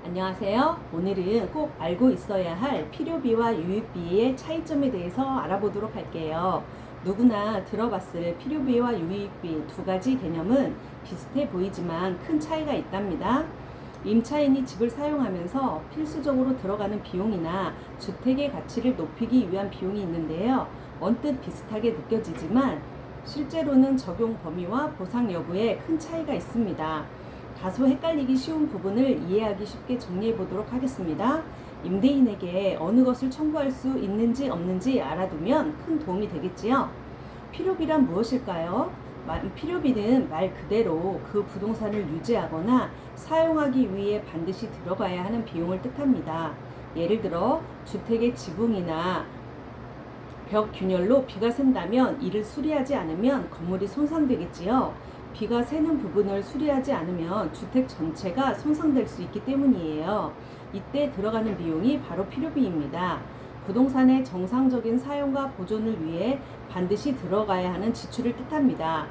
안녕하세요. 오늘은 꼭 알고 있어야 할 필요비와 유익비의 차이점에 대해서 알아보도록 할게요. 누구나 들어봤을 필요비와 유익비 두 가지 개념은 비슷해 보이지만 큰 차이가 있답니다. 임차인이 집을 사용하면서 필수적으로 들어가는 비용이나 주택의 가치를 높이기 위한 비용이 있는데요. 언뜻 비슷하게 느껴지지만 실제로는 적용 범위와 보상 여부에 큰 차이가 있습니다. 다소 헷갈리기 쉬운 부분을 이해하기 쉽게 정리해 보도록 하겠습니다. 임대인에게 어느 것을 청구할 수 있는지 없는지 알아두면 큰 도움이 되겠지요. 필요비란 무엇일까요? 필요비는 말 그대로 그 부동산을 유지하거나 사용하기 위해 반드시 들어가야 하는 비용을 뜻합니다. 예를 들어 주택의 지붕이나 벽 균열로 비가 샌다면 이를 수리하지 않으면 건물이 손상되겠지요. 비가 새는 부분을 수리하지 않으면 주택 전체가 손상될 수 있기 때문이에요. 이때 들어가는 비용이 바로 필요비입니다. 부동산의 정상적인 사용과 보존을 위해 반드시 들어가야 하는 지출을 뜻합니다.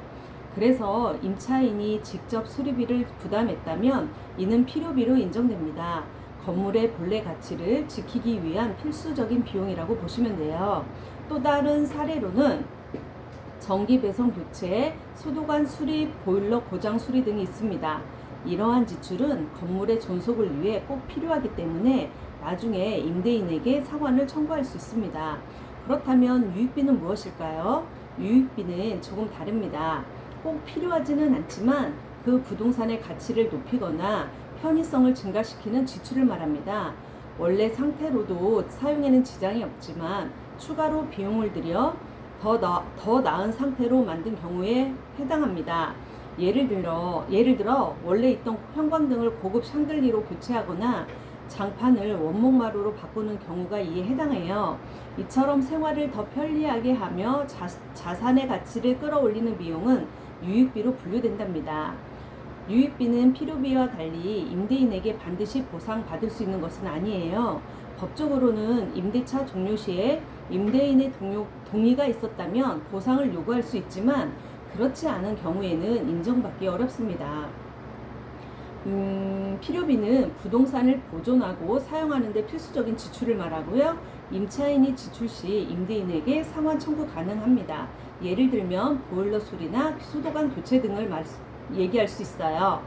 그래서 임차인이 직접 수리비를 부담했다면 이는 필요비로 인정됩니다. 건물의 본래 가치를 지키기 위한 필수적인 비용이라고 보시면 돼요. 또 다른 사례로는 전기 배선 교체, 수도관 수리, 보일러 고장 수리 등이 있습니다. 이러한 지출은 건물의 존속을 위해 꼭 필요하기 때문에 나중에 임대인에게 상환을 청구할 수 있습니다. 그렇다면 유익비는 무엇일까요? 유익비는 조금 다릅니다. 꼭 필요하지는 않지만 그 부동산의 가치를 높이거나 편의성을 증가시키는 지출을 말합니다. 원래 상태로도 사용에는 지장이 없지만 추가로 비용을 들여 더 나은 상태로 만든 경우에 해당합니다. 예를 들어 원래 있던 형광등을 고급 샹들리로 교체하거나 장판을 원목마루로 바꾸는 경우가 이에 해당해요. 이처럼 생활을 더 편리하게 하며 자산의 가치를 끌어올리는 비용은 유익비로 분류된답니다. 유익비는 필요비와 달리 임대인에게 반드시 보상받을 수 있는 것은 아니에요. 법적으로는 임대차 종료 시에 임대인의 동의가 있었다면 보상을 요구할 수 있지만 그렇지 않은 경우에는 인정받기 어렵습니다. 필요비는 부동산을 보존하고 사용하는 데 필수적인 지출을 말하고요. 임차인이 지출 시 임대인에게 상환 청구 가능합니다. 예를 들면 보일러 수리나 수도관 교체 등을 얘기할 수 있어요.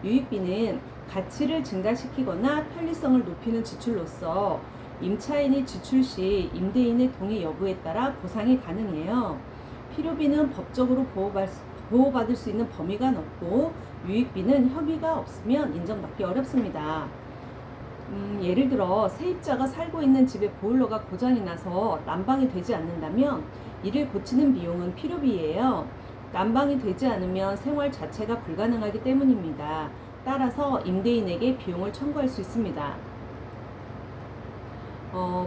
유익비는 가치를 증가시키거나 편리성을 높이는 지출로서 임차인이 지출 시 임대인의 동의 여부에 따라 보상이 가능해요. 필요비는 법적으로 보호받을 수 있는 범위가 넓고 유익비는 협의가 없으면 인정받기 어렵습니다. 예를 들어 세입자가 살고 있는 집에 보일러가 고장이 나서 난방이 되지 않는다면 이를 고치는 비용은 필요비예요. 난방이 되지 않으면 생활 자체가 불가능하기 때문입니다. 따라서 임대인에게 비용을 청구할 수 있습니다.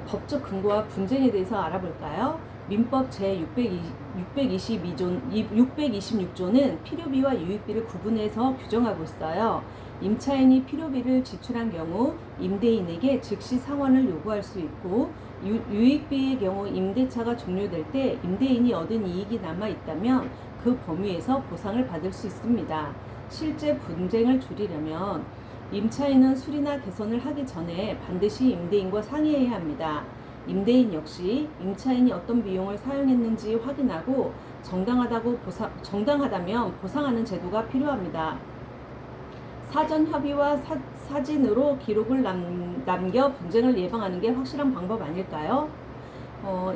법적 근거와 분쟁에 대해서 알아볼까요? 민법 제626조는 필요비와 유익비를 구분해서 규정하고 있어요. 임차인이 필요비를 지출한 경우 임대인에게 즉시 상환을 요구할 수 있고 유익비의 경우 임대차가 종료될 때 임대인이 얻은 이익이 남아 있다면 그 범위에서 보상을 받을 수 있습니다. 실제 분쟁을 줄이려면 임차인은 수리나 개선을 하기 전에 반드시 임대인과 상의해야 합니다. 임대인 역시 임차인이 어떤 비용을 사용했는지 확인하고 정당하다면 보상하는 제도가 필요합니다. 사전 협의와 사진으로 기록을 남겨 분쟁을 예방하는 게 확실한 방법 아닐까요?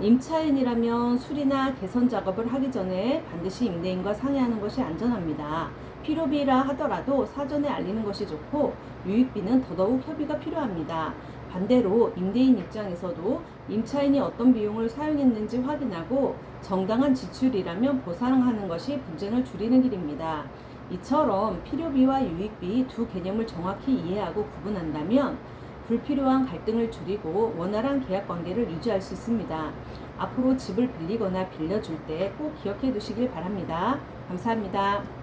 임차인이라면 수리나 개선 작업을 하기 전에 반드시 임대인과 상의하는 것이 안전합니다. 필요비라 하더라도 사전에 알리는 것이 좋고 유익비는 더더욱 협의가 필요합니다. 반대로 임대인 입장에서도 임차인이 어떤 비용을 사용했는지 확인하고 정당한 지출이라면 보상하는 것이 분쟁을 줄이는 길입니다. 이처럼 필요비와 유익비 두 개념을 정확히 이해하고 구분한다면 불필요한 갈등을 줄이고 원활한 계약 관계를 유지할 수 있습니다. 앞으로 집을 빌리거나 빌려줄 때 꼭 기억해 두시길 바랍니다. 감사합니다.